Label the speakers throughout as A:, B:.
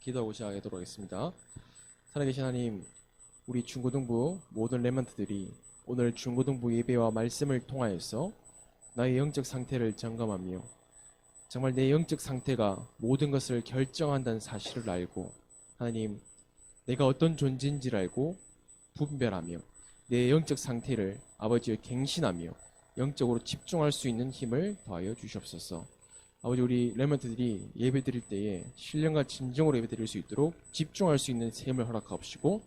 A: 기도하고 시작하도록 하겠습니다. 살아계신 하나님, 우리 중고등부 모든 렘넌트들이 오늘 중고등부 예배와 말씀을 통하여서 나의 영적 상태를 점검하며 정말 내 영적 상태가 모든 것을 결정한다는 사실을 알고 하나님, 내가 어떤 존재인지를 알고 분별하며 내 영적 상태를 아버지의 갱신하며 영적으로 집중할 수 있는 힘을 더하여 주시옵소서. 아버지, 우리 렘넌트들이 예배 드릴 때에 신령과 진정으로 예배 드릴 수 있도록 집중할 수 있는 셈을 허락하옵시고,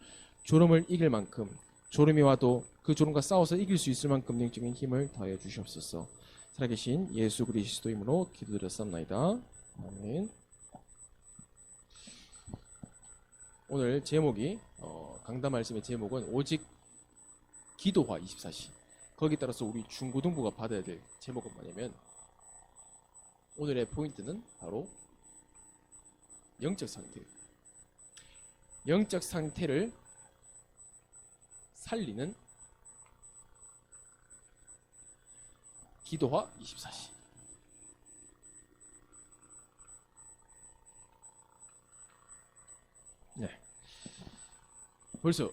A: 졸음을 이길 만큼, 졸음이 와도 그 졸음과 싸워서 이길 수 있을 만큼 영적인 힘을 더하여 주시옵소서. 살아계신 예수 그리스도 이름으로 기도드렸사옵나이다. 아멘. 오늘 제목이 강단 말씀의 제목은 오직 기도화 24시. 거기에 따라서 우리 중고등부가 받아야 될 제목은 뭐냐면, 오늘의 포인트는 바로 영적 상태. 영적 상태를 살리는 기도화 24시. 네. 벌써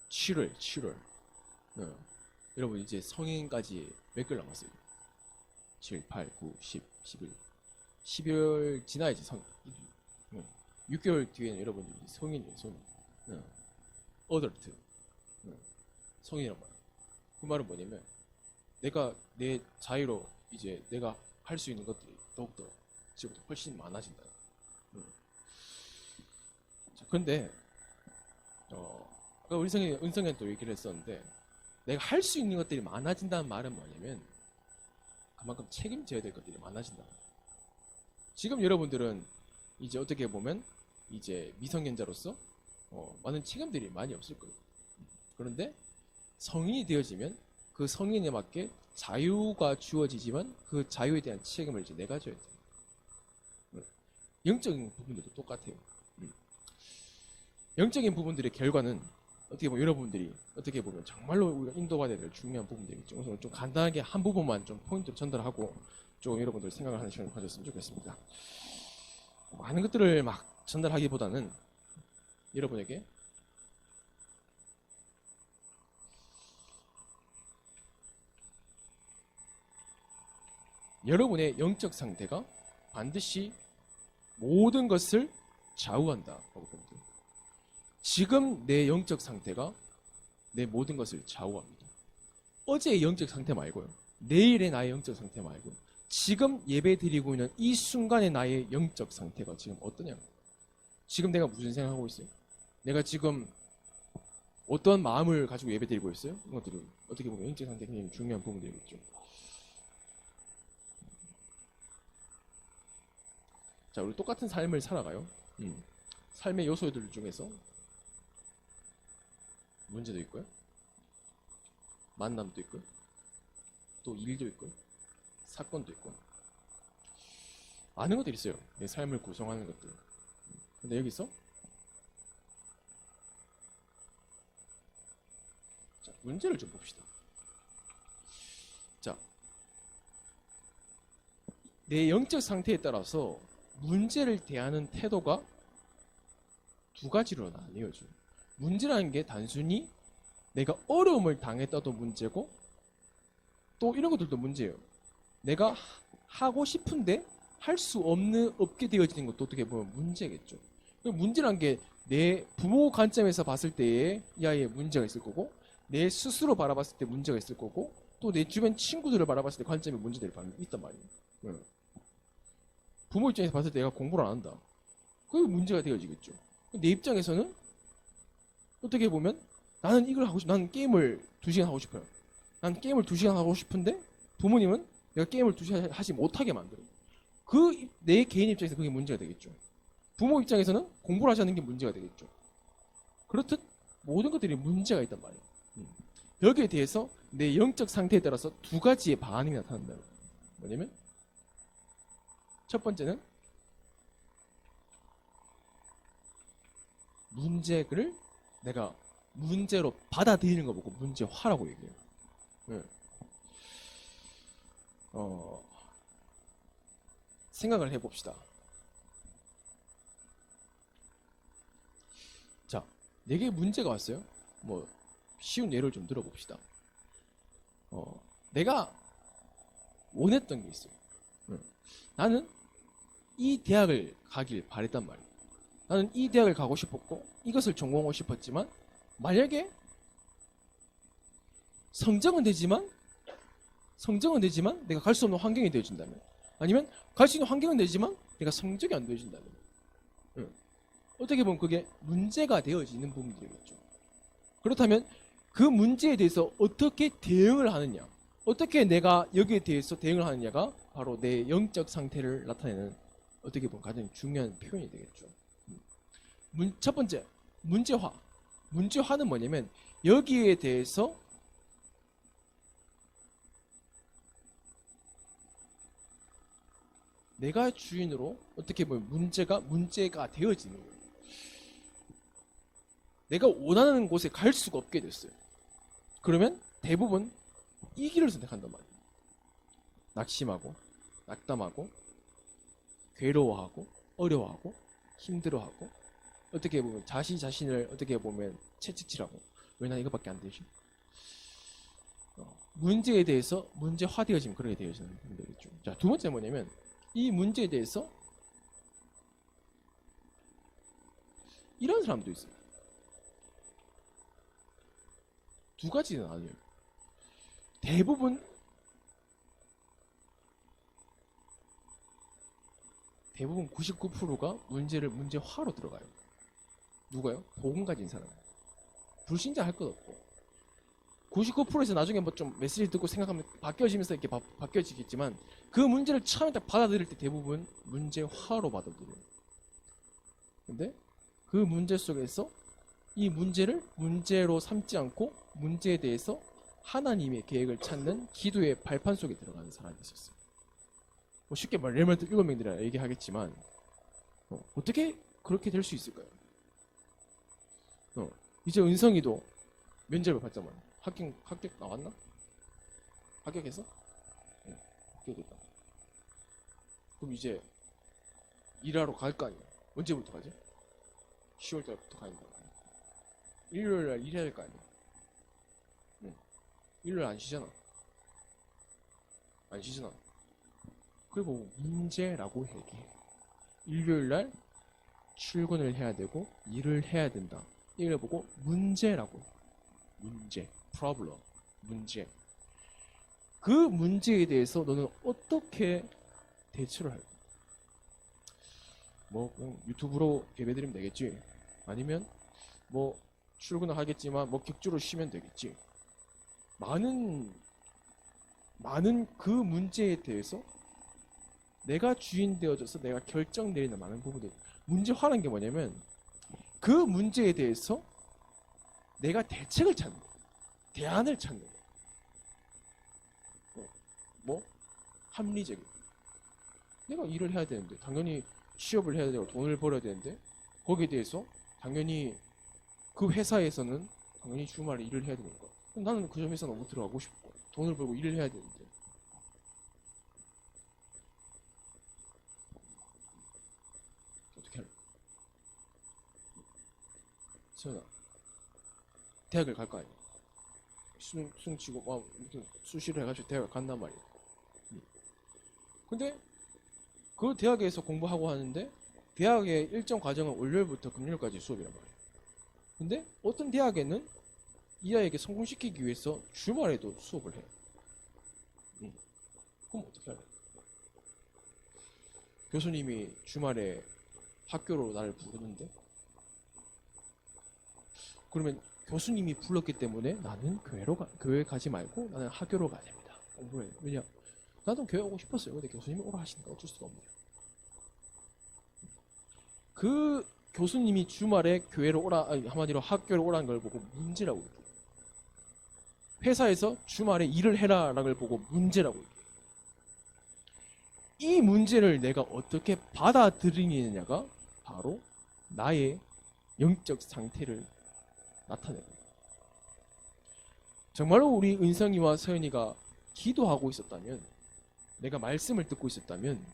A: 7월. 여러분, 이제 성인까지 몇 개월 남았어요? 7, 8, 9, 10, 11. 12월 지나야지 성. 6개월 뒤에는 여러분들이 성인이에요, 성인. 어덜트. 성인이란 말이야. 그 말은 뭐냐면, 내가 내 자유로 이제 내가 할 수 있는 것들이 더욱더 지금부터 훨씬 많아진다. 자, 근데 우리 은성이한테 또 얘기를 했었는데, 내가 할 수 있는 것들이 많아진다는 말은 뭐냐면 그만큼 책임져야 될 것들이 많아진다. 지금 여러분들은 이제 어떻게 보면 이제 미성년자로서 많은 책임들이 많이 없을 거예요. 그런데 성인이 되어지면 그 성인에 맞게 자유가 주어지지만 그 자유에 대한 책임을 이제 내가 져야 돼요. 영적인 부분들도 똑같아요. 영적인 부분들의 결과는 어떻게 보면 여러분들이 어떻게 보면 정말로 우리가 인도받아야 될 중요한 부분들이겠죠. 그래서 좀 간단하게 한 부분만 좀 포인트로 전달하고 좀 여러분들 생각을 하는 시간을 가졌으면 좋겠습니다. 많은 것들을 막 전달하기보다는 여러분에게 여러분의 영적 상태가 반드시 모든 것을 좌우한다고 봅니다. 지금 내 영적 상태가 내 모든 것을 좌우합니다. 어제의 영적 상태 말고요. 내일의 나의 영적 상태 말고요. 지금 예배 드리고 있는 이 순간의 나의 영적 상태가 지금 어떠냐. 지금 내가 무슨 생각하고 있어요? 내가 지금 어떤 마음을 가지고 예배 드리고 있어요? 이것들은 어떻게 보면 영적 상태가 굉장히 중요한 부분들이겠죠. 자, 우리 똑같은 삶을 살아가요. 삶의 요소들 중에서 문제도 있고요. 만남도 있고요. 또 일도 있고요. 사건도 있고. 많은 것들이 있어요. 내 삶을 구성하는 것들. 근데 여기서 자, 문제를 좀 봅시다. 자, 내 영적 상태에 따라서 문제를 대하는 태도가 두 가지로 나뉘어져요. 문제라는 게 단순히 내가 어려움을 당했다도 문제고, 또 이런 것들도 문제예요. 내가 하고 싶은데 할 수 없게 되어지는 것도 어떻게 보면 문제겠죠. 문제란 게 내 부모 관점에서 봤을 때의 야의 문제가 있을 거고, 내 스스로 바라봤을 때 문제가 있을 거고, 또 내 주변 친구들을 바라봤을 때 관점의 문제들이 있단 말이에요. 부모 입장에서 봤을 때 내가 공부를 안 한다. 그게 문제가 되어지겠죠. 내 입장에서는 어떻게 보면 나는 이걸 하고 나는 게임을 2시간 하고 싶어요. 난 게임을 2시간 하고 싶은데 부모님은 내가 게임을 2시간 하지 못하게 만들어요. 내 개인 입장에서 그게 문제가 되겠죠. 부모 입장에서는 공부를 하지 않는 게 문제가 되겠죠. 그렇듯 모든 것들이 문제가 있단 말이에요. 여기에 대해서 내 영적 상태에 따라서 두 가지의 반응이 나타난다. 뭐냐면 첫 번째는 문제를 내가 문제로 받아들이는 거 보고 문제화라고 얘기해요. 네. 생각을 해봅시다. 내게 문제가 왔어요. 뭐 쉬운 예를 좀 들어봅시다. 내가 원했던 게 있어요. 나는 이 대학을 가길 바랬단 말이에요. 나는 이 대학을 가고 싶었고 이것을 전공하고 싶었지만 만약에 성적은 되지만 내가 갈 수 없는 환경이 되어준다면, 아니면 갈 수 있는 환경은 되지만 내가 성적이 안 되어준다면, 어떻게 보면 그게 문제가 되어지는 부분들이겠죠. 그렇다면 그 문제에 대해서 어떻게 대응을 하느냐, 어떻게 내가 여기에 대해서 대응을 하느냐가 바로 내 영적 상태를 나타내는 어떻게 보면 가장 중요한 표현이 되겠죠. 첫 번째, 문제화. 문제화는 뭐냐면 여기에 대해서 내가 주인으로 어떻게 보면 문제가 되어지는 거예요. 내가 원하는 곳에 갈 수가 없게 됐어요. 그러면 대부분 이 길을 선택한단 말이에요. 낙심하고, 낙담하고, 괴로워하고, 어려워하고, 힘들어하고, 어떻게 보면 자신을 어떻게 보면 채찍질하고, 왜 난 이거밖에 안 되지? 문제에 대해서 문제화되어지면 그렇게 되어지는 분들이죠. 자, 두 번째 뭐냐면 이 문제에 대해서 이런 사람도 있어요. 두 가지는 아니에요. 대부분 99%가 문제를 문제화로 들어가요. 누가요? 복음 가진 사람. 불신자 할 것 없고. 99%에서 나중에 뭐 좀 메시지 듣고 생각하면 바뀌어지면서 이렇게 바뀌어지겠지만 그 문제를 처음에 딱 받아들일 때 대부분 문제화로 받아들여요. 근데 그 문제 속에서 이 문제를 문제로 삼지 않고 문제에 대해서 하나님의 계획을 찾는 기도의 발판 속에 들어가는 사람이 있었어요. 뭐 쉽게 말하면 레몬트 7명들이라 얘기하겠지만 어떻게 그렇게 될 수 있을까요? 이제 은성이도 면접을 봤자만 합격 나왔나? 합격했어? 네, 합격했다. 그럼 이제 일하러 갈 거 아니야? 언제부터 가지? 10월 달부터 가야 된다. 일요일 날 일해야 될 거 아니야? 응. 일요일 안 쉬잖아. 안 쉬잖아. 그리고 문제라고 얘기해. 일요일 날 출근을 해야 되고 일을 해야 된다. 이걸 보고 문제라고 해. 문제, problem, 문제. 그 문제에 대해서 너는 어떻게 대처를 할까? 뭐 유튜브로 예배드리면 되겠지. 아니면 뭐 출근을 하겠지만 뭐 격주로 쉬면 되겠지. 많은 그 문제에 대해서 내가 주인 되어져서 내가 결정 내리는 많은 부분들. 문제화라는 게 뭐냐면 그 문제에 대해서 내가 대책을 찾는 거예요. 대안을 찾는 거예요. 뭐? 합리적인. 내가 일을 해야 되는데 당연히 취업을 해야 되고 돈을 벌어야 되는데 거기에 대해서 당연히 그 회사에서는 당연히 주말에 일을 해야 되는 거야. 나는 그 점에서 너무 들어가고 싶고 돈을 벌고 일을 해야 되는데 어떻게 할까? 서연아, 대학을 갈 거 아니야? 수능 치고 막 무슨 수시를 해가지고 대학을 간단 말이야. 근데 그 대학에서 공부하고 하는데 대학의 일정 과정은 월요일부터 금요일까지 수업이란 말이야. 근데 어떤 대학에는 이 아이에게 성공시키기 위해서 주말에도 수업을 해. 그럼 어떻게 할래? 교수님이 주말에 학교로 나를 부르는데 그러면 교수님이 불렀기 때문에 나는 교회 가지 말고 나는 학교로 가야 됩니다. 공부를 해요. 왜냐? 나도 교회 오고 싶었어요. 근데 교수님이 오라 하시니까 어쩔 수가 없네요. 그 교수님이 주말에 교회로 오라, 아니, 한마디로 학교로 오라는 걸 보고 문제라고 얘기해요. 회사에서 주말에 일을 해라라는 걸 보고 문제라고 얘기해요. 이 문제를 내가 어떻게 받아들이느냐가 바로 나의 영적 상태를 나타내요. 정말로 우리 은성이와 서연이가 기도하고 있었다면, 내가 말씀을 듣고 있었다면,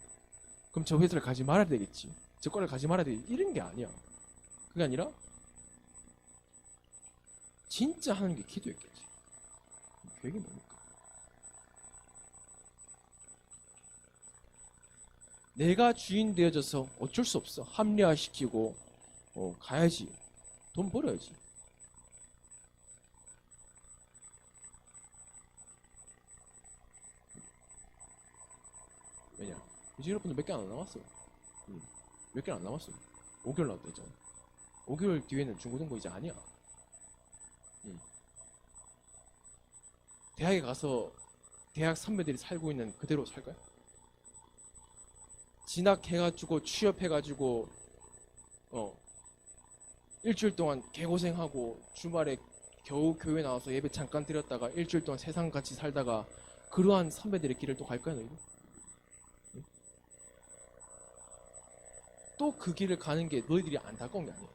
A: 그럼 저 회사를 가지 말아야 되겠지. 저 과를 가지 말아야 되겠지. 이런 게 아니야. 그게 아니라 진짜 하는 게 기도였겠지. 계획이 뭡니까? 내가 주인 되어져서 어쩔 수 없어. 합리화시키고 가야지. 돈 벌어야지. 왜냐? 이제 여러분들 몇 개 안 남았어. 몇 개 안 남았어. 5개월 남았다 했잖아. 5개월 뒤에는 중고등부 이제 아니야. 대학에 가서 대학 선배들이 살고 있는 그대로 살까요? 진학해가지고 취업해가지고 일주일 동안 개고생하고 주말에 겨우 교회 나와서 예배 잠깐 드렸다가 일주일 동안 세상 같이 살다가 그러한 선배들의 길을 또 갈까요, 너희들? 또 그 길을 가는 게 너희들이 안타까운 게 아니야.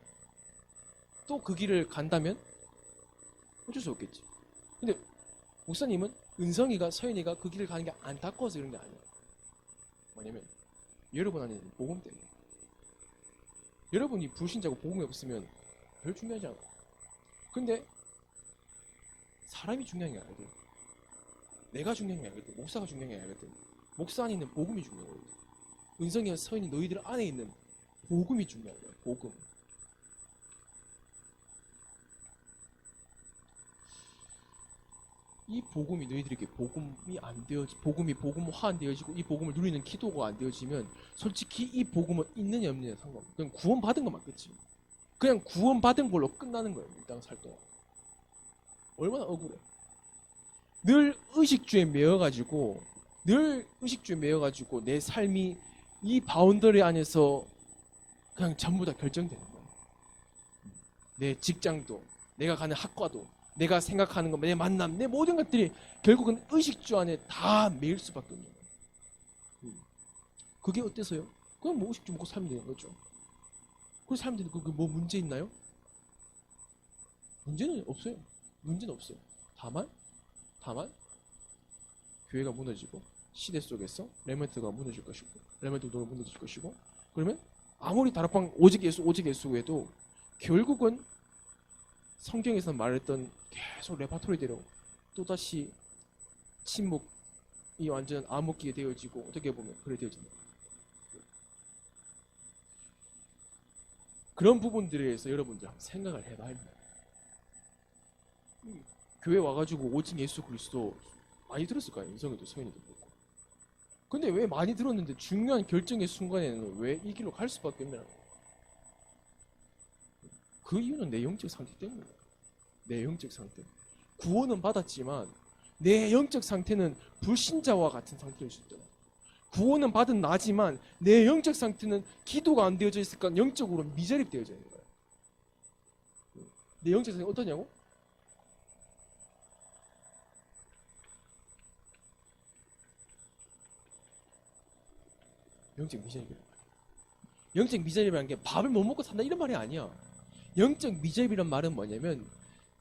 A: 또 그 길을 간다면 어쩔 수 없겠지. 근데 목사님은 은성이가 서연이가 그 길을 가는 게 안타까워서 그런 게 아니야. 뭐냐면 여러분 안에 있는 복음 때문에. 여러분이 불신자고 복음이 없으면 별 중요하지 않아. 근데 사람이 중요한 게 아니거든. 내가 중요한 게 아니거든. 목사가 중요한 게 아니거든. 목사 안에 있는 복음이 중요하거든. 은성이와 서연이 너희들 안에 있는 복음이 중요한 거야. 복음. 이 복음이 너희들에게 복음이 안 되어지, 복음이 복음화 안 되어지고 이 복음을 누리는 기도가 안 되어지면 솔직히 이 복음은 있느냐 없느냐 상관없어. 그냥 구원 받은 거 맞겠지. 그냥 구원 받은 걸로 끝나는 거예요. 이 땅 살 동안. 얼마나 억울해. 늘 의식주에 매여가지고 내 삶이 이 바운더리 안에서 그냥 전부 다 결정되는 거예요. 내 직장도, 내가 가는 학과도, 내가 생각하는 것, 내 만남, 내 모든 것들이 결국은 의식주 안에 다 매일 수밖에 없는 거예요. 그게 어때서요? 그냥 뭐 의식주 먹고 살면 되는 거죠. 그 사람들이 그게 뭐 문제 있나요? 문제는 없어요. 문제는 없어요. 다만 교회가 무너지고 시대 속에서 레멘트가 무너질 것이고 레멘트가 무너질 것이고 그러면 아무리 다락방 오직 예수 해도 결국은 성경에서 말했던 계속 레파토리대로 또다시 침묵이 완전 암흑기에 되어지고 어떻게 보면 그래 되어진다. 그런 부분들에 대해서 여러분들 한번 생각을 해봐야 합니다. 교회 와가지고 오직 예수 그리스도 많이 들었을 거예요. 인성이도 서인이도 그렇고. 근데 왜 많이 들었는데 중요한 결정의 순간에는 왜 이 길로 갈 수밖에 없냐. 그 이유는 내 영적 상태 때문이에요. 내 영적 상태. 구원은 받았지만 내 영적 상태는 불신자와 같은 상태일 수 있다. 구원은 받은 나지만 내 영적 상태는 기도가 안 되어져 있으니까 영적으로 미자립되어져 있는 거예요. 내 영적 상태가 어떠냐고? 영적 미자립이란 말이야. 영적 미자립이라는 게 밥을 못 먹고 산다 이런 말이 아니야. 영적 미자립이란 말은 뭐냐면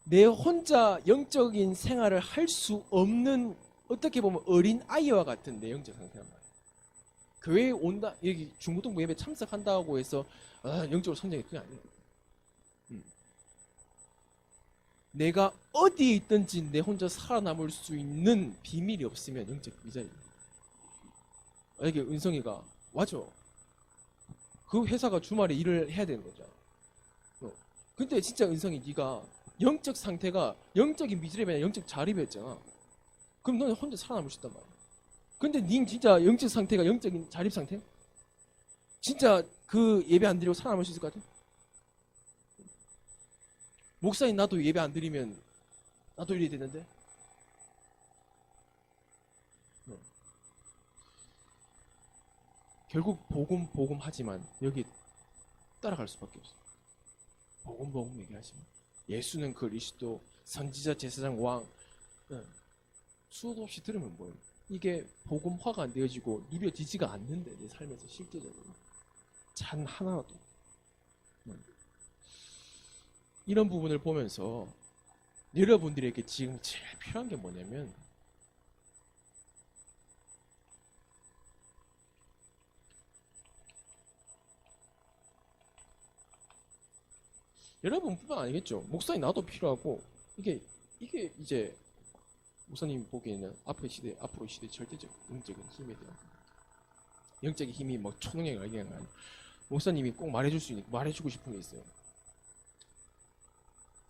A: 내 혼자 영적인 생활을 할 수 없는 어떻게 보면 어린 아이와 같은 내 영적 상태란 말이야. 교회에 온다, 여기 중고등부 예배 참석한다고 해서 영적으로 성장이 그게 아니에요. 내가 어디에 있든지 내 혼자 살아남을 수 있는 비밀이 없으면 영적 미자립이야. 이게 은성이가 맞아. 그 회사가 주말에 일을 해야 되는 거죠. 근데 진짜 은성이 네가 영적 상태가 영적인 미자립이 아니라 영적 자립이었잖아. 그럼 너는 혼자 살아남을 수 있단 말이야. 근데 닌 진짜 영적 상태가 영적인 자립 상태야? 진짜 그 예배 안 드리고 살아남을 수 있을 것 같아? 목사인 나도 예배 안 드리면 나도 이래야 되는데? 결국 복음 하지만 여기 따라갈 수밖에 없어. 복음 얘기하지만 예수는 그리스도, 선지자, 제사장, 왕 수도 없이 들으면 뭐예요? 이게 복음화가 안 되어지고 누려지지가 않는데 내 삶에서 실제적으로 잔 하나라도 이런 부분을 보면서 여러분들에게 지금 제일 필요한 게 뭐냐면 여러분뿐만 아니겠죠. 목사님 나도 필요하고 이게 이제 목사님 보기에는 앞으로 시대 절대적 영적인 힘에 대한 영적인 힘이 뭐 초능력이 아니라 목사님이 꼭 말해주고 싶은 게 있어요.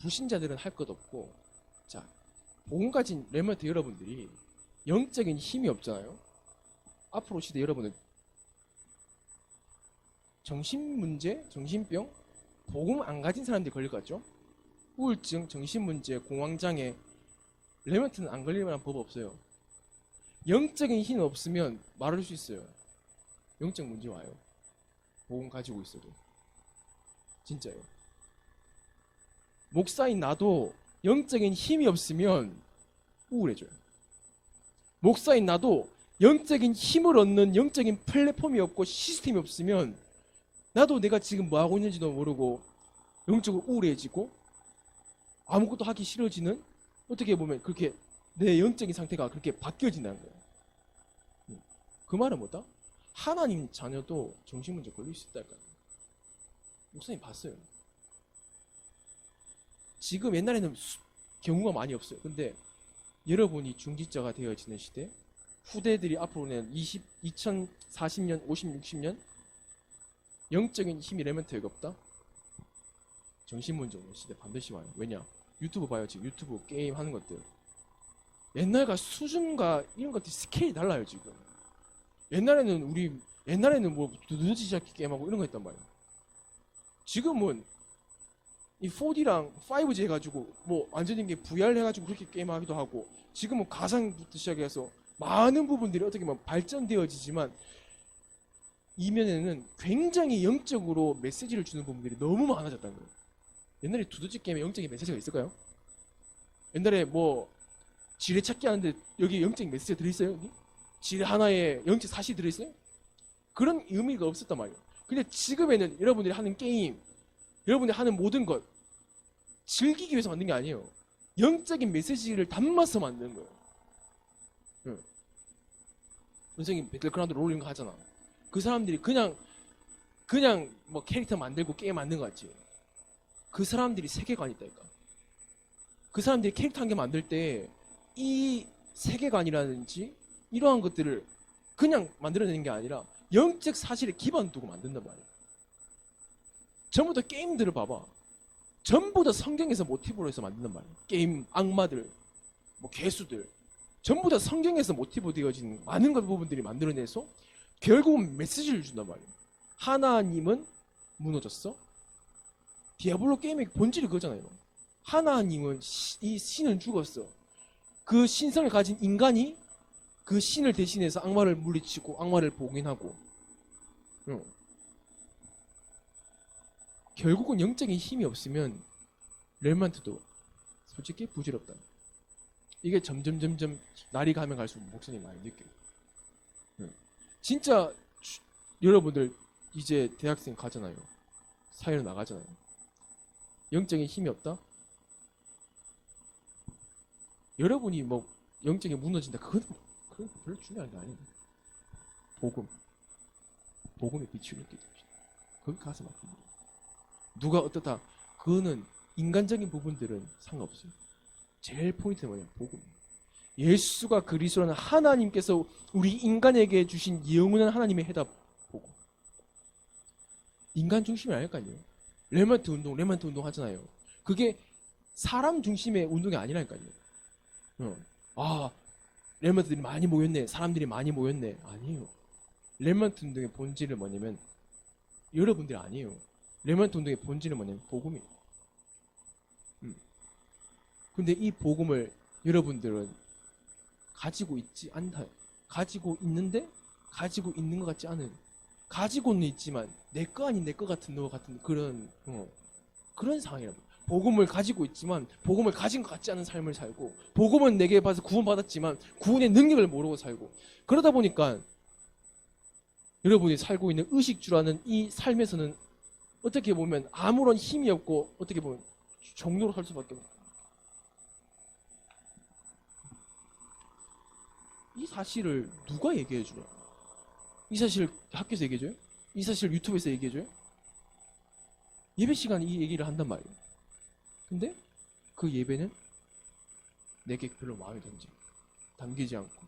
A: 불신자들은 할 것 없고, 자, 복음 가진 렘넌트 여러분들이 영적인 힘이 없잖아요. 앞으로 시대 여러분들 정신문제, 정신병, 복음 안 가진 사람들이 걸릴 것 같죠? 우울증, 정신문제, 공황장애, 렘넌트는 안 걸릴 만한 법 없어요. 영적인 힘이 없으면 말할 수 있어요. 영적 문제 와요. 복음 가지고 있어도. 진짜요. 목사인 나도 영적인 힘이 없으면 우울해져요. 목사인 나도 영적인 힘을 얻는 영적인 플랫폼이 없고 시스템이 없으면 나도 내가 지금 뭐 하고 있는지도 모르고 영적으로 우울해지고 아무것도 하기 싫어지는, 어떻게 보면 그렇게 내 영적인 상태가 그렇게 바뀌어진다는 거예요. 그 말은 뭐다? 하나님 자녀도 정신문제 걸릴 수 있다니까요. 목사님 봤어요. 지금 옛날에는 경우가 많이 없어요. 근데 여러분이 중직자가 되어지는 시대, 후대들이 앞으로는 2040년, 50, 60년 영적인 힘이 렘넌트가 없다? 정신문제 오는 시대 반드시 와요. 왜냐? 유튜브 봐요. 지금 유튜브 게임 하는 것들. 옛날과 수준과 이런 것들 스케일이 달라요, 지금. 옛날에는 뭐 두더지 잡기 게임하고 이런 거 했단 말이에요. 지금은 이 4D랑 5G 해가지고 뭐 완전히 이게 VR 해가지고 그렇게 게임하기도 하고, 지금은 가상부터 시작해서 많은 부분들이 어떻게 보면 발전되어지지만 이면에는 굉장히 영적으로 메시지를 주는 부분들이 너무 많아졌다는 거예요. 옛날에 두더지 게임에 영적인 메시지가 있을까요? 옛날에 뭐 지뢰찾기 하는데 여기 영적인 메시지가 들어있어요? 여기? 지뢰 하나에 영적 사실이 들어있어요? 그런 의미가 없었단 말이에요. 근데 지금에는 여러분들이 하는 게임, 여러분들이 하는 모든 것 즐기기 위해서 만든 게 아니에요. 영적인 메시지를 담아서 만드는 거예요. 응. 은성이 배틀그라운드 롤 이런 거 하잖아. 그 사람들이 그냥 뭐 캐릭터 만들고 게임 만든 거 같지. 그 사람들이 세계관이 있다니까. 그 사람들이 캐릭터 한 개 만들 때 이 세계관이라든지 이러한 것들을 그냥 만들어내는 게 아니라 영적 사실에 기반 두고 만든단 말이야. 전부 다 게임들을 봐봐. 전부 다 성경에서 모티브로 해서 만든단 말이야. 게임, 악마들, 뭐 개수들, 전부 다 성경에서 모티브 되어진 많은 부분들이 만들어내서 결국은 메시지를 준단 말이야. 하나님은 무너졌어. 디아블로 게임의 본질이 그거잖아요. 하나님은 이 신은 죽었어. 그 신성을 가진 인간이 그 신을 대신해서 악마를 물리치고 악마를 봉인하고, 결국은 영적인 힘이 없으면 렘넌트도 솔직히 부질없다. 이게 점점 날이 가면 갈수록 목사님 많이 느껴요. 진짜 여러분들 이제 대학생 가잖아요. 사회로 나가잖아요. 영적인 힘이 없다? 여러분이 뭐 영적이 무너진다, 그건 별로 중요한 게 아니에요. 복음의 빛을 느끼게 됩시다. 거기 가서 맡깁니다. 누가 어떻다, 그거는 인간적인 부분들은 상관없어요. 제일 포인트는 뭐냐면 복음. 예수가 그리스도는 하나님께서 우리 인간에게 주신 영원한 하나님의 해답, 복음. 인간 중심이 아닐까요? 렘넌트 운동 하잖아요. 그게 사람 중심의 운동이 아니라니까요. 렘넌트들이 많이 모였네, 사람들이 많이 모였네. 아니에요. 렘넌트 운동의 본질은 뭐냐면 여러분들이 아니에요. 렘넌트 운동의 본질은 뭐냐면 복음이에요. 근데 이 복음을 여러분들은 가지고 있지 않다. 가지고 있는데 가지고 있는 것 같지 않은, 가지고는 있지만 내 거 아닌 내 거 같은 너 같은 그런 상황이라고. 복음을 가지고 있지만 복음을 가진 것 같지 않은 삶을 살고, 복음은 내게 봐서 구원받았지만 구원의 능력을 모르고 살고, 그러다 보니까 여러분이 살고 있는 의식주라는 이 삶에서는 어떻게 보면 아무런 힘이 없고 어떻게 보면 종로로 살 수밖에 없어요. 이 사실을 누가 얘기해주냐? 이 사실 학교에서 얘기해줘요? 이 사실 유튜브에서 얘기해줘요? 예배 시간에 이 얘기를 한단 말이에요. 근데 그 예배는 내게 별로 마음에 담기지 않고.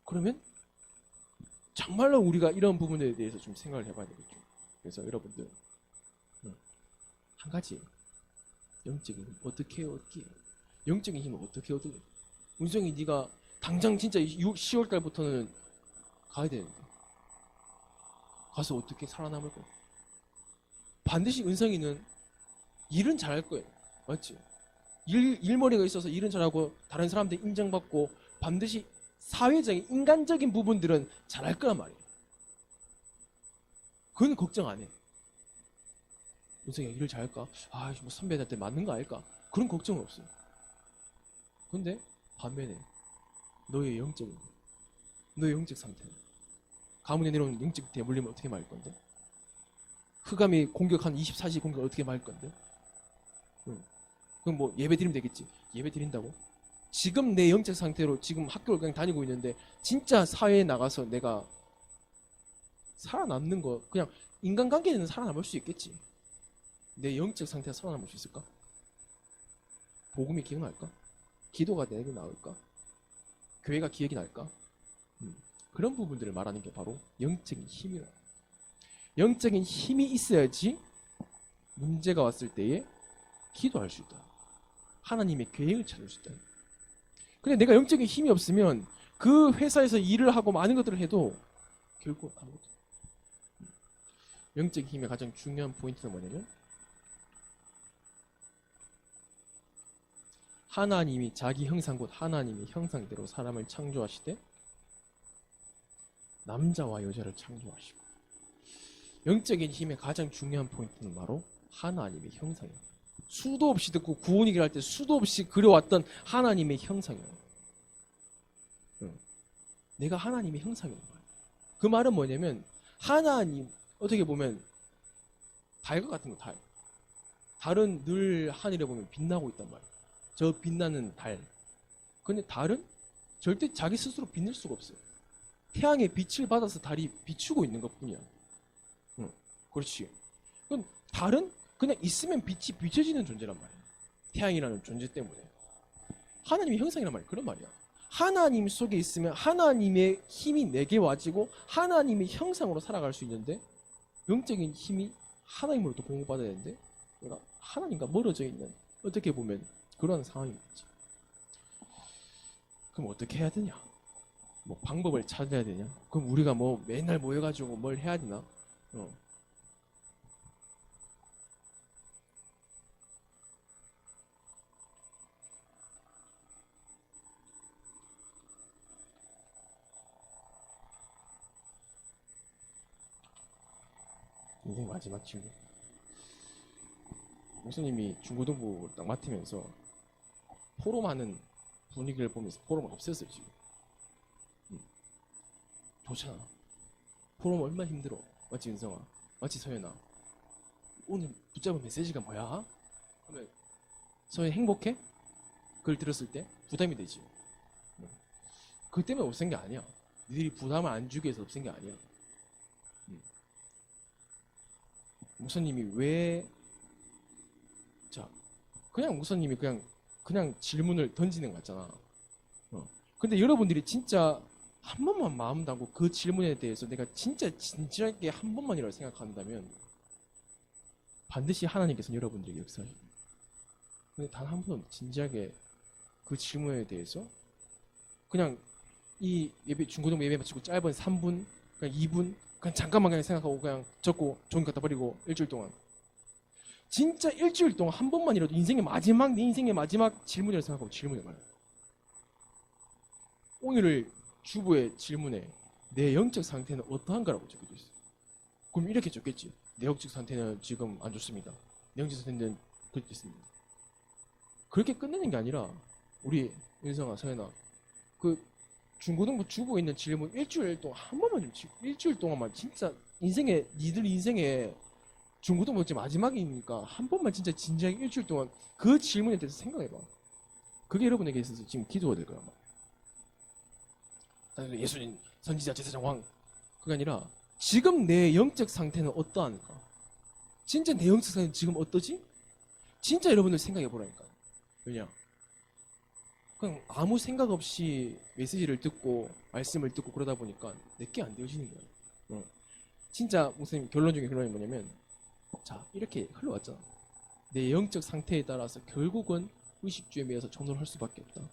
A: 그러면 정말로 우리가 이런 부분에 대해서 좀 생각을 해봐야 되겠죠. 그래서 여러분들 한 가지 영적인 힘 어떻게 해요? 영적인 힘을 어떻게 얻어요? 은성이 네가 당장 진짜 10월 달부터는 가야 되는데 가서 어떻게 살아남을 거야? 반드시 은성이는 일은 잘할 거예요. 맞지? 일머리가 있어서 일은 잘하고 다른 사람들 인정받고 반드시 사회적인 인간적인 부분들은 잘할 거란 말이에요. 그건 걱정 안 해. 은성이가 일을 잘할까? 뭐 선배들한테 맞는 거 아닐까? 그런 걱정은 없어요. 근데 반면에 너의 영적 상태는 가문에 내려오는 영적 대물림을 어떻게 막을 건데? 흑암이 공격한 24시 공격을 어떻게 막을 건데? 그럼 뭐 예배 드리면 되겠지. 예배 드린다고? 지금 내 영적 상태로 지금 학교를 그냥 다니고 있는데 진짜 사회에 나가서 내가 살아남는 거 그냥 인간관계에는 살아남을 수 있겠지. 내 영적 상태가 살아남을 수 있을까? 복음이 기억날까? 기도가 내게 나올까? 교회가 기억이 날까? 그런 부분들을 말하는 게 바로 영적인 힘이라. 영적인 힘이 있어야지 문제가 왔을 때에 기도할 수 있다. 하나님의 계획을 찾을 수 있다. 근데 내가 영적인 힘이 없으면 그 회사에서 일을 하고 많은 것들을 해도 결국 아무것도. 영적인 힘의 가장 중요한 포인트는 뭐냐면 하나님이 자기 형상 곧 하나님의 형상대로 사람을 창조하시되 남자와 여자를 창조하시고 영적인 힘의 가장 중요한 포인트는 바로 하나님의 형상이에요. 수도 없이 듣고 구원이길 할 때 수도 없이 그려왔던 하나님의 형상이에요. 내가 하나님의 형상이에요. 그 말은 뭐냐면 하나님 어떻게 보면 달과 같은 거 달. 달은 늘 하늘에 보면 빛나고 있단 말이에요. 저 빛나는 달. 근데 달은 절대 자기 스스로 빛낼 수가 없어요. 태양의 빛을 받아서 달이 비추고 있는 것 뿐이야. 그렇지. 그럼 달은 그냥 있으면 빛이 비춰지는 존재란 말이야. 태양이라는 존재 때문에. 하나님의 형상이란 말이야. 그런 말이야. 하나님 속에 있으면 하나님의 힘이 내게 와지고 하나님의 형상으로 살아갈 수 있는데 영적인 힘이 하나님으로부터 공급받아야 되는데 내가 하나님과 멀어져 있는 어떻게 보면 그런 상황이겠지. 그럼 어떻게 해야 되냐? 뭐 방법을 찾아야 되냐? 그럼 우리가 뭐 맨날 모여가지고 뭘 해야 되나? 인생 마지막 친구. 목사님이 중고등부 딱 맡으면서 포럼하는 분위기를 보면서 포럼을 없앴어요 지금. 좋잖아. 포럼 얼마나 힘들어. 맞지 은성아? 맞지 서연아? 오늘 붙잡은 메시지가 뭐야? 그러면 서연 행복해? 그걸 들었을 때 부담이 되지. 그 때문에 없앤 게 아니야. 니들이 부담을 안 주기 위해서 없앤 게 아니야. 목사님이 왜 자, 그냥 목사님이 그냥 질문을 던지는 거 같잖아. 근데 여러분들이 진짜 한 번만 마음 담고 그 질문에 대해서 내가 진짜 진지하게 한 번만이라고 생각한다면 반드시 하나님께서 여러분들에게 역사하십니다. 근데 단 한 번은 진지하게 그 질문에 대해서 그냥 이 예배 중고등부 예배 마치고 짧은 3분, 그냥 2분 그냥 잠깐만 그냥 생각하고 그냥 적고 종이 갖다 버리고 일주일 동안 진짜 일주일 동안 한 번만이라도 내 인생의 마지막 질문이라고 생각하고 질문해봐요. 오늘 주부의 질문에 내 영적 상태는 어떠한가라고 적혀져 있어요. 그럼 이렇게 적겠지. 내 영적 상태는 지금 안 좋습니다. 내 영적 상태는 그렇게 있습니다. 그렇게 끝내는 게 아니라 우리 윤성아, 서연아 그 중고등부 주부에 있는 질문 일주일 동안 한 번만 좀 일주일 동안만 진짜 니들 인생에 중고등부 이제 마지막이니까 한 번만 진짜 진지하게 일주일 동안 그 질문에 대해서 생각해봐. 그게 여러분에게 있어서 지금 기도가 될 거야. 예수님, 선지자, 제사장, 왕 그게 아니라 지금 내 영적 상태는 어떠한가? 진짜 내 영적 상태는 지금 어떠지? 진짜 여러분들 생각해 보라니까. 왜냐? 그냥 아무 생각 없이 메시지를 듣고 말씀을 듣고 그러다 보니까 내게 안 되어지는 거예요. 진짜 목사님 결론 중에 결론이 뭐냐면, 자 이렇게 흘러왔잖아. 내 영적 상태에 따라서 결국은 의식주에 의해서 전도를 할 수밖에 없다.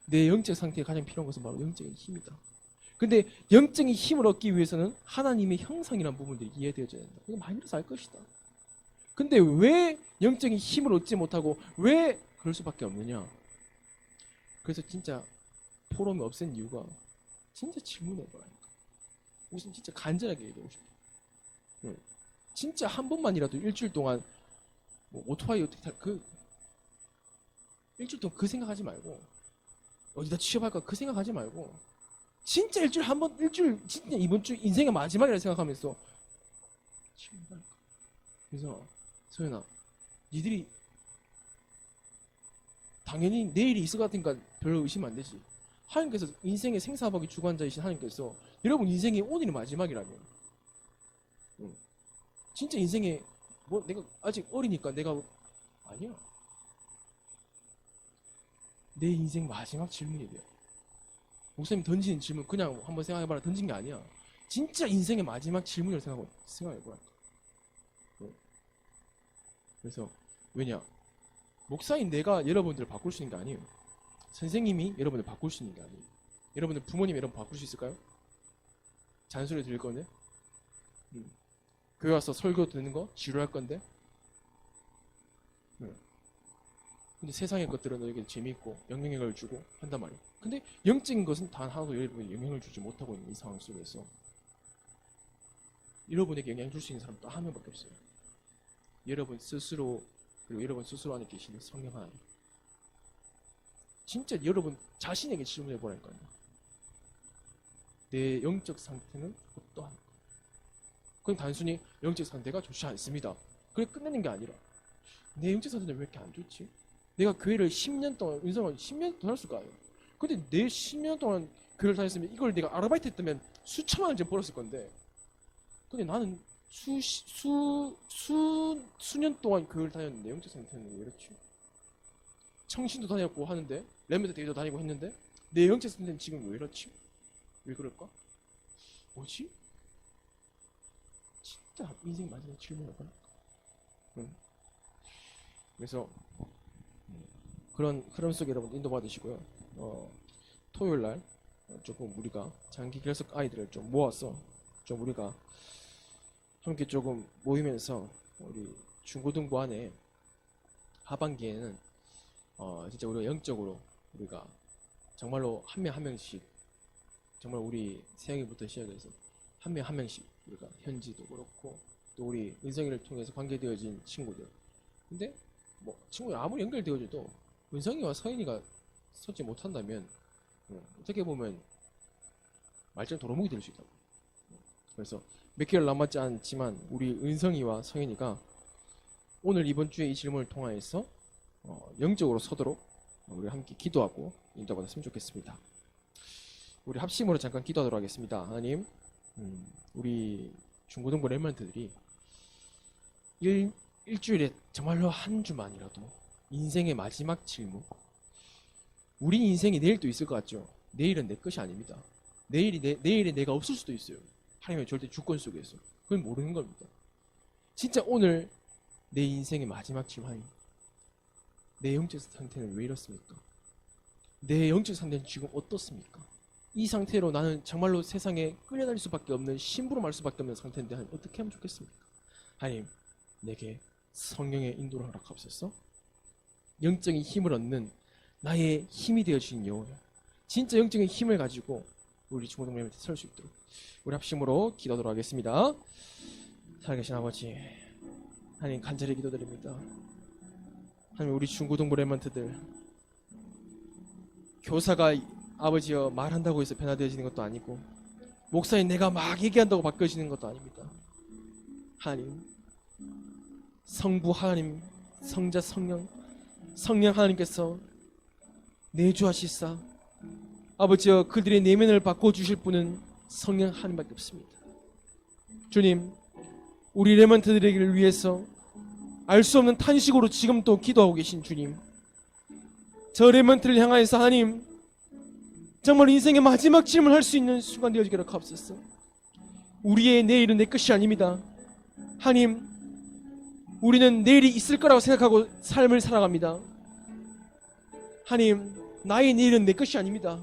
A: 내 영적 상태에 가장 필요한 것은 바로 영적인 힘이다. 근데 영적인 힘을 얻기 위해서는 하나님의 형상이라는 부분들이 이해되어져야 된다. 이거 많이 들어서 알 것이다. 근데 왜 영적인 힘을 얻지 못하고 왜 그럴 수밖에 없느냐? 그래서 진짜 포럼이 없앤 이유가 진짜 질문해보라니까. 무슨 진짜 간절하게 얘기하고 싶어. 진짜 한 번만이라도 일주일 동안 뭐 오토바이 어떻게 일주일 동안 그 생각하지 말고, 어디다 취업할까 그 생각하지 말고, 진짜 일주일 진짜 이번 주 인생의 마지막이라 생각하면서 취업할까. 그래서 소연아, 니들이 당연히 내일이 있을 것 같으니까 별로 의심 안 되지. 하나님께서 인생의 생사박이 주관자이신 하나님께서 여러분 인생의 오늘이 마지막이라면, 진짜 인생에 뭐 내가 아직 어리니까 내가 아니야. 내 인생 마지막 질문이 돼요. 목사님 던진 질문 그냥 한번 생각해봐라 던진 게 아니야. 진짜 인생의 마지막 질문을 생각해보라. 그래서 왜냐? 목사인 내가 여러분들을 바꿀 수 있는 게 아니에요. 선생님이 여러분을 바꿀 수 있는 게 아니에요. 여러분들 부모님이 여러분 바꿀 수 있을까요? 잔소리 들을 건데? 교회 와서 설교 듣는 거 지루할 건데? 근데 세상의 것들은 너에게 재미있고 영향력을 주고 한단 말이에요. 근데 영적인 것은 단 하나도 여러분에게 영향을 주지 못하고 있는 이 상황 속에서 여러분에게 영향을 줄 수 있는 사람 딱 한 명밖에 없어요. 여러분 스스로, 그리고 여러분 스스로 안에 계시는 성령 하나님. 진짜 여러분 자신에게 질문해 보라니까요. 내 영적 상태는 어떠한가? 그건 단순히 영적 상태가 좋지 않습니다. 그래 끝내는 게 아니라, 내 영적 상태는 왜 이렇게 안 좋지? 내가 교회를 10년 동안, 은성을 10년 동안 했을까요? 근데 내 10년 동안 교회를 다녔으면 이걸 내가 아르바이트 했다면 수천만 원쯤 벌었을 건데, 근데 나는 수년 동안 교회를 다녔는데 영적 상태는 왜 이렇지? 청신도 다녔고 하는데, 렘메드 대회도 다니고 했는데, 내 영적 상태는 지금 왜 이렇지? 왜 그럴까? 뭐지? 진짜 인생 마지막 질문을 하니까. 그래서 그런 흐름 속에 여러분 인도받으시고요. 토요일날 조금 우리가 장기 결석 아이들을 좀 모아서 좀 우리가 함께 조금 모이면서 우리 중고등부 안에 하반기에는 진짜 우리가 영적으로 우리가 정말로 한 명 한 명씩, 정말 우리 세영이부터 시작해서 한 명 한 명씩 우리가 현지도 그렇고 또 우리 은성이를 통해서 관계되어진 친구들, 근데 뭐 친구가 아무리 연결되어져도 은성이와 서인이가 서지 못한다면 어떻게 보면 말짱 도루묵이 될 수 있다고. 그래서 몇 개월 남았지 않지만 우리 은성이와 서인이가 오늘 이번 주에 이 질문을 통하여서 영적으로 서도록 우리 함께 기도하고 인도받았으면 좋겠습니다. 우리 합심으로 잠깐 기도하도록 하겠습니다. 하나님, 우리 중고등부 렘넌트들이 일주일에 정말로 한 주만이라도 인생의 마지막 질문, 우리 인생이 내일도 있을 것 같죠? 내일은 내 것이 아닙니다. 내일에 내가 없을 수도 있어요. 하나님의 절대 주권 속에서. 그건 모르는 겁니다. 진짜 오늘 내 인생의 마지막 질문이, 내 영적 상태는 왜 이렇습니까? 내 영적 상태는 지금 어떻습니까? 이 상태로 나는 정말로 세상에 끌려다닐 수밖에 없는, 심부름할 수밖에 없는 상태인데 하나님 어떻게 하면 좋겠습니까? 하나님, 내게 성령의 인도를 허락하옵소서. 영적인 힘을 얻는 나의 힘이 되어주신 여호와여, 진짜 영적인 힘을 가지고 우리 중고등부님한테 설 수 있도록 우리 합심으로 기도하도록 하겠습니다. 살아계신 아버지, 하나님 간절히 기도드립니다. 하나님, 우리 중고등부 렘넌트들, 교사가 아버지여 말한다고 해서 변화되어지는 것도 아니고, 목사인 내가 막 얘기한다고 바뀌어지는 것도 아닙니다. 하나님, 성부 하나님, 성자 성령 하나님께서 내주하시사 아버지여 그들의 내면을 바꿔주실 분은 성령 하나님밖에 없습니다. 주님, 우리 렘넌트들에게 위해서 알 수 없는 탄식으로 지금 또 기도하고 계신 주님, 저 레몬트를 향하여서 하나님 정말 인생의 마지막 질문할 수 있는 순간 되어지게 하옵소서. 우리의 내일은 내 것이 아닙니다. 하나님, 우리는 내일이 있을 거라고 생각하고 삶을 살아갑니다. 하나님, 나의 내일은 내 것이 아닙니다.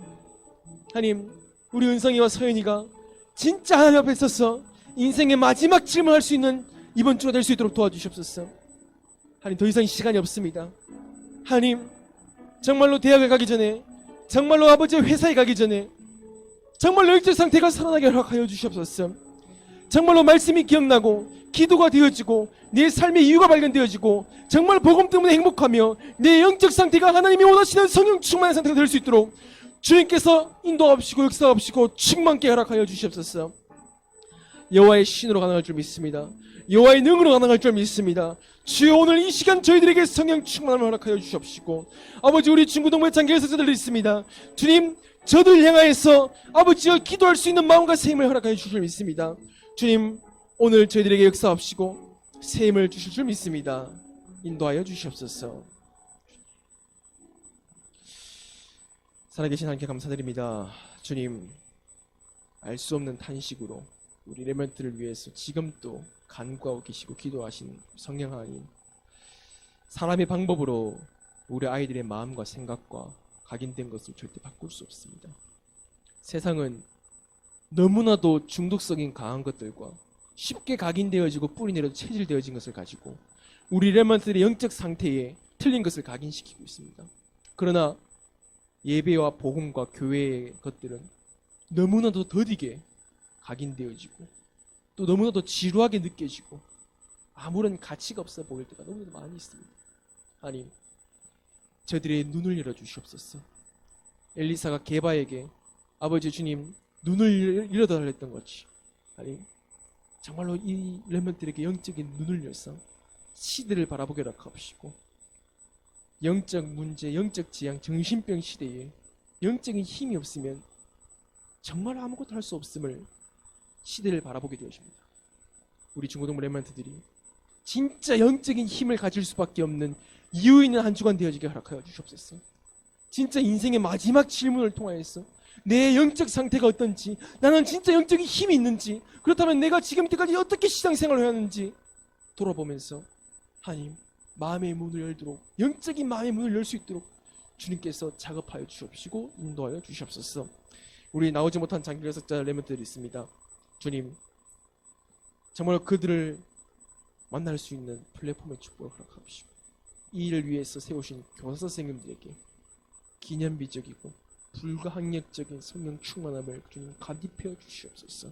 A: 하나님, 우리 은성이와 서연이가 진짜 하나님 앞에 서서 인생의 마지막 질문할 수 있는 이번 주가 될 수 있도록 도와주시옵소서. 하나님, 더 이상 시간이 없습니다. 하나님, 정말로 대학을 가기 전에, 정말로 아버지의 회사에 가기 전에 정말로 영적 상태가 살아나게 허락하여 주시옵소서. 정말로 말씀이 기억나고 기도가 되어지고 내 삶의 이유가 발견되어지고 정말 복음 때문에 행복하며 내 영적 상태가 하나님이 원하시는 성령 충만한 상태가 될 수 있도록 주님께서 인도하시고 역사하시고 충만케 허락하여 주시옵소서. 여호와의 신으로 가능할 줄 믿습니다. 여호와의 능으로 가능할 줄 믿습니다. 주여, 오늘 이 시간 저희들에게 성령 충만함을 허락하여 주시옵시고, 아버지, 우리 중고등부의 장교에서 저들 있습니다. 주님, 저들 향하여서 아버지여 기도할 수 있는 마음과 새 힘을 허락하여 주실 줄 믿습니다. 주님, 오늘 저희들에게 역사하시고 새 힘을 주실 줄 믿습니다. 인도하여 주시옵소서. 살아계신 하나님께 감사드립니다. 주님, 알 수 없는 탄식으로 우리 레몬트를 위해서 지금 또 간구하고 계시고 기도하신 성령 하나님, 사람의 방법으로 우리 아이들의 마음과 생각과 각인된 것을 절대 바꿀 수 없습니다. 세상은 너무나도 중독성이 강한 것들과 쉽게 각인되어지고 뿌리 내려도 체질되어진 것을 가지고 우리 레몬트들의 영적 상태에 틀린 것을 각인시키고 있습니다. 그러나 예배와 복음과 교회의 것들은 너무나도 더디게 각인되어지고 또 너무나도 지루하게 느껴지고 아무런 가치가 없어 보일 때가 너무나도 많이 있습니다. 하나님, 저들의 눈을 열어주시옵소서. 엘리사가 게바에게 아버지 주님 눈을 열어달랬던 것이, 하나님 정말로 이 레몬트들에게 영적인 눈을 열어서 시대를 바라보게 하옵시고, 영적 문제, 영적 지향, 정신병 시대에 영적인 힘이 없으면 정말 아무것도 할 수 없음을 시대를 바라보게 되어집니다. 우리 중고등부 레몬트들이 진짜 영적인 힘을 가질 수밖에 없는 이유 있는 한 주간 되어지게 허락하여 주시옵소서. 진짜 인생의 마지막 질문을 통하여서 내 영적 상태가 어떤지, 나는 진짜 영적인 힘이 있는지, 그렇다면 내가 지금까지 어떻게 신앙생활을 해왔는지 돌아보면서 하나님, 마음의 문을 열도록, 영적인 마음의 문을 열 수 있도록 주님께서 작업하여 주옵시고 인도하여 주시옵소서. 우리 나오지 못한 장기 사역자 레몬트들이 있습니다. 주님, 정말 그들을 만날 수 있는 플랫폼의 축복을 허락하시고 이 일을 위해서 세우신 교사 선생님들에게 기념비적이고 불가항력적인 성령 충만함을 주님 감입해 주시옵소서.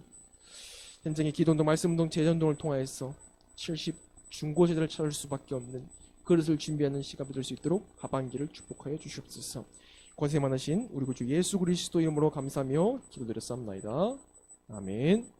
A: 현장의 기도운동, 말씀운동, 제자운동을 통하여서 70 중고제자를 찾을 수밖에 없는 그릇을 준비하는 시간이 될 수 있도록 하반기를 축복하여 주시옵소서. 권세 많으신 우리 구주 예수 그리스도 이름으로 감사하며 기도드렸사옵나이다. 아멘.